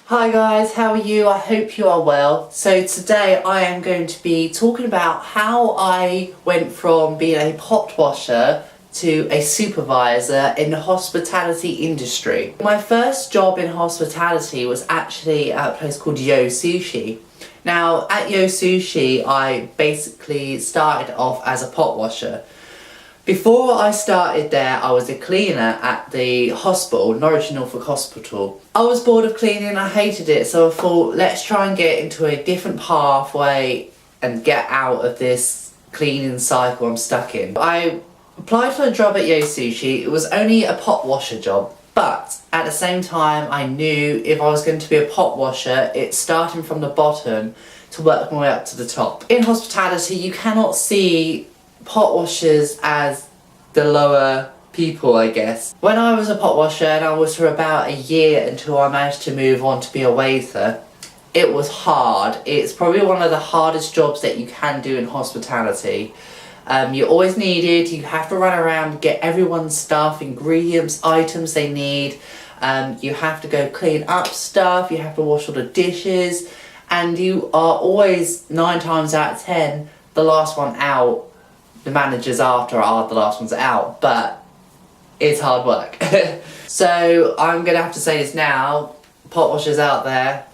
Hi guys, how are you? I hope you are well. So today I am going to be talking about how I went from being a pot washer to a supervisor in the hospitality industry. My first job in hospitality was actually at a place called Yo Sushi. Now at Yo Sushi I basically started off as a pot washer. Before I started there, I was a cleaner at the hospital, Norwich Norfolk Hospital. I was bored of cleaning, I hated it, so I thought, let's try and get into a different pathway and get out of this cleaning cycle I'm stuck in. I applied for a job at Yo Sushi. It was only a pot washer job, but at the same time, I knew if I was going to be a pot washer, it's starting from the bottom to work my way up to the top. In hospitality, you cannot see pot washers as the lower people, I guess. When I was a pot washer, and I was for about a year until I managed to move on to be a waiter, it was hard. It's probably one of the hardest jobs that you can do in hospitality. You're always needed, you have to run around, get everyone's stuff, ingredients, items they need. You have to go clean up stuff, you have to wash all the dishes, and you are always, 9 times out of 10, the last one out. The managers after are the last ones out, but it's hard work. So I'm gonna have to say this now, pot washers out there,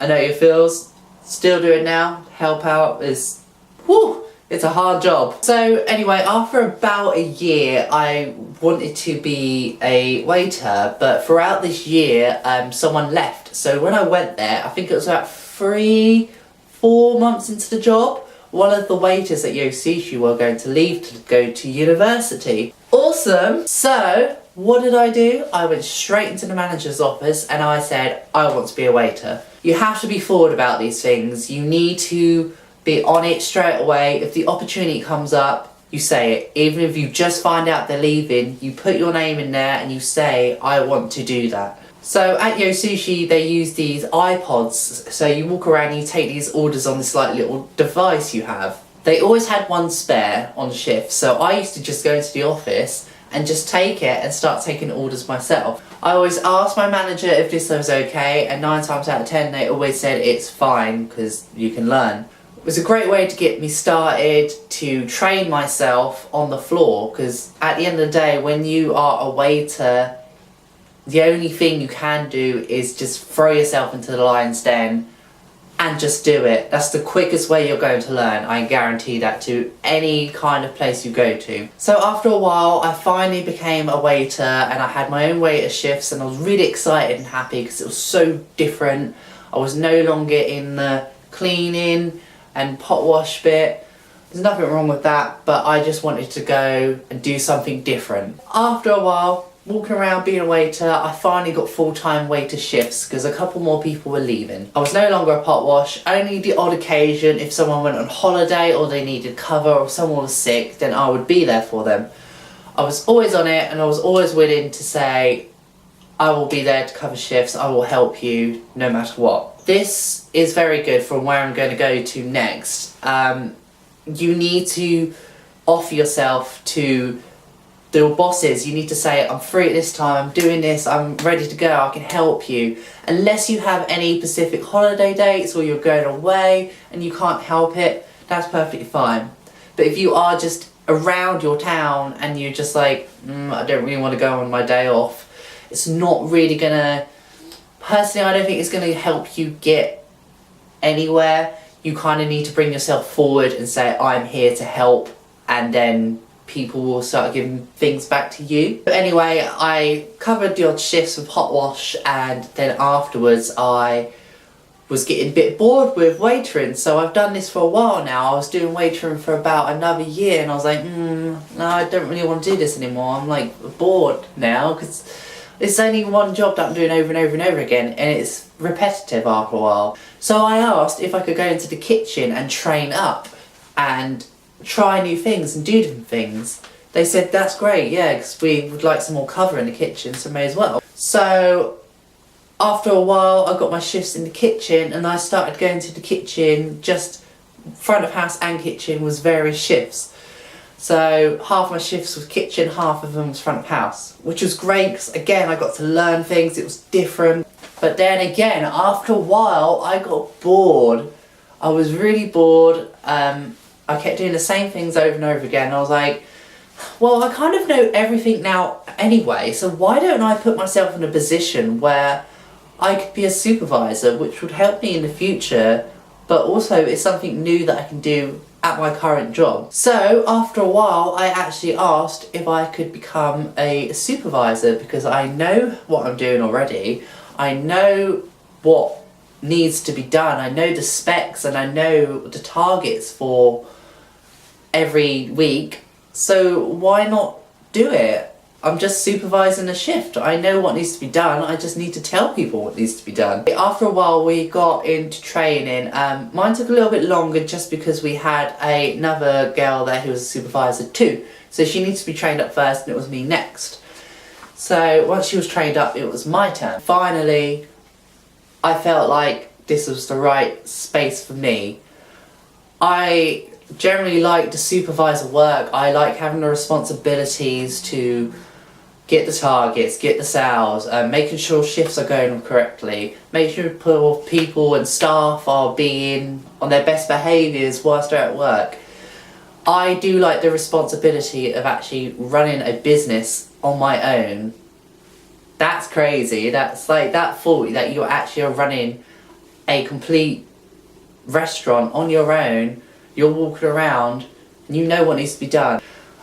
I know your feels, still do it now, help out is, whew, it's a hard job. So anyway, after about a year I wanted to be a waiter, but throughout this year someone left. So when I went there, I think it was about 3-4 months into the job, one of the waiters at Yo Sushi were going to leave to go to university. Awesome! So, what did I do? I went straight into the manager's office and I said, I want to be a waiter. You have to be forward about these things. You need to be on it straight away. If the opportunity comes up, you say it. Even if you just find out they're leaving, you put your name in there and you say, I want to do that. So at Yo Sushi they use these iPods, so you walk around and you take these orders on this like little device you have. They always had one spare on shift, so I used to just go into the office and just take it and start taking orders myself. I always asked my manager if this was okay, and 9 times out of 10 they always said it's fine because you can learn. It was a great way to get me started, to train myself on the floor, because at the end of the day when you are a waiter, the only thing you can do is just throw yourself into the lion's den and just do it. That's the quickest way you're going to learn, I guarantee that, to any kind of place you go to. So after a while I finally became a waiter and I had my own waiter shifts, and I was really excited and happy because it was so different. I was no longer in the cleaning and pot wash bit. There's nothing wrong with that, but I just wanted to go and do something different. After a while, walking around being a waiter, I finally got full-time waiter shifts because a couple more people were leaving. I was no longer a pot wash, only the odd occasion if someone went on holiday or they needed cover or someone was sick, then I would be there for them. I was always on it and I was always willing to say, I will be there to cover shifts, I will help you no matter what. This is very good from where I'm going to go to next. You need to offer yourself to the bosses. You need to say, I'm free at this time, I'm doing this, I'm ready to go, I can help you. Unless you have any specific holiday dates or you're going away and you can't help it, that's perfectly fine. But if you are just around your town and you're just like, I don't really want to go on my day off, it's not really gonna, personally I don't think it's gonna help you get anywhere. You kind of need to bring yourself forward and say, I'm here to help, and then people will start giving things back to you. But anyway, I covered the odd shifts with hot wash, and then afterwards I was getting a bit bored with waitering. So I've done this for a while now. I was doing waitering for about another year and I was like, no, I don't really want to do this anymore. I'm like bored now because it's only one job that I'm doing over and over and over again, and it's repetitive after a while. So I asked if I could go into the kitchen and train up and try new things and do different things. They said, that's great, yeah, because we would like some more cover in the kitchen, so may as well. So after a while I got my shifts in the kitchen and I started going to the kitchen, just front of house and kitchen was various shifts. So half my shifts was kitchen, half of them was front of house, which was great because again I got to learn things, it was different. But then again, after a while, I got bored. I was really bored. I kept doing the same things over and over again. I was like, well, I kind of know everything now anyway, so why don't I put myself in a position where I could be a supervisor, which would help me in the future, but also it's something new that I can do at my current job. So after a while, I actually asked if I could become a supervisor, because I know what I'm doing already. I know what needs to be done. I know the specs and I know the targets for every week. So why not do it? I'm just supervising a shift. I know what needs to be done. I just need to tell people what needs to be done. After a while, we got into training. Mine took a little bit longer just because we had another girl there who was a supervisor too. So she needs to be trained up first, and it was me next. So once she was trained up, it was my turn. Finally, I felt like this was the right space for me. I generally like the supervisor work. I like having the responsibilities to get the targets, get the sales, making sure shifts are going correctly, making sure people and staff are being on their best behaviours whilst they're at work. I do like the responsibility of actually running a business on my own. That's crazy. That's like that thought that you actually are running a complete restaurant on your own. You're walking around and you know what needs to be done.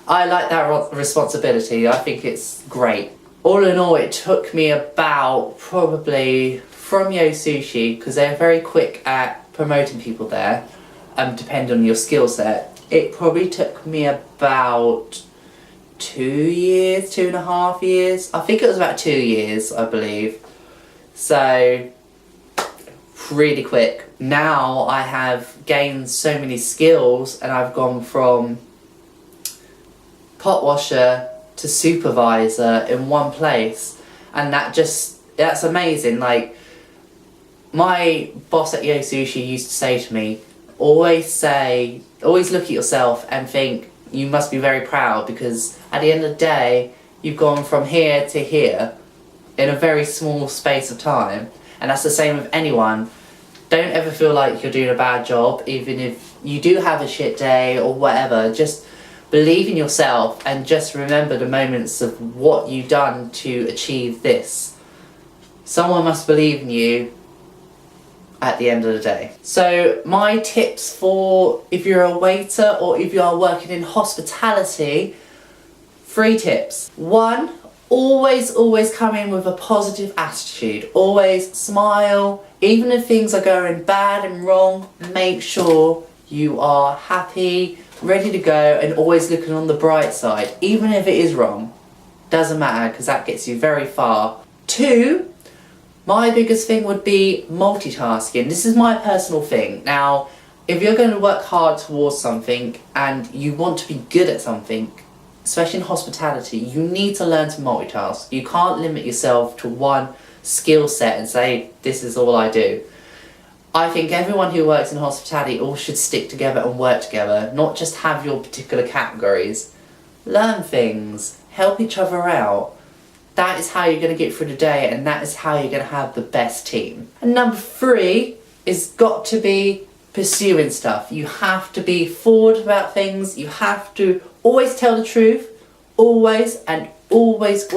I like that responsibility. I think it's great. All in all, it took me about probably from Yo Sushi, because they're very quick at promoting people there, depending on your skill set. It probably took me about 2 years, 2.5 years. I think it was about 2 years, I believe. So, really quick. Now I have gained so many skills, and I've gone from pot washer to supervisor in one place, and that's amazing. Like, my boss at Yo Sushi used to say to me, always look at yourself and think you must be very proud, because at the end of the day you've gone from here to here in a very small space of time. And that's the same with anyone. Don't ever feel like you're doing a bad job, even if you do have a shit day or whatever. Just believe in yourself and just remember the moments of what you've done to achieve this. Someone must believe in you at the end of the day. So my tips for if you're a waiter or if you are working in hospitality, 3 tips. 1, always come in with a positive attitude. Always smile. Even if things are going bad and wrong, make sure you are happy, ready to go, and always looking on the bright side. Even if it is wrong, doesn't matter, because that gets you very far. 2, my biggest thing would be multitasking. This is my personal thing. Now, if you're going to work hard towards something and you want to be good at something, especially in hospitality, you need to learn to multitask. You can't limit yourself to one skill set and say, this is all I do. I think everyone who works in hospitality all should stick together and work together, not just have your particular categories. Learn things, help each other out. That is how you're going to get through the day, and that is how you're going to have the best team. And number 3 is got to be pursuing stuff. You have to be forward about things. You have to always tell the truth. Always and always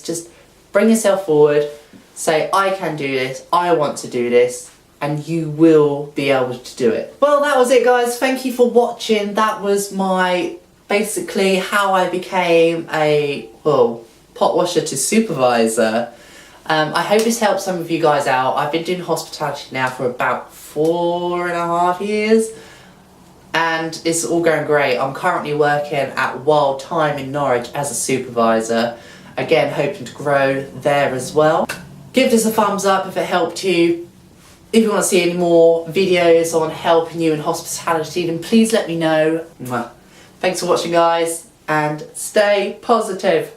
just bring yourself forward. Say, I can do this, I want to do this, and you will be able to do it. Well, that was it, guys. Thank you for watching. That was basically how I became a, pot washer to supervisor. I hope this helps some of you guys out. I've been doing hospitality now for about 4.5 years, and it's all going great. I'm currently working at Wild Time in Norwich as a supervisor. Again, hoping to grow there as well. Give this a thumbs up if it helped you. If you want to see any more videos on helping you in hospitality, then please let me know. Thanks for watching, guys, and stay positive.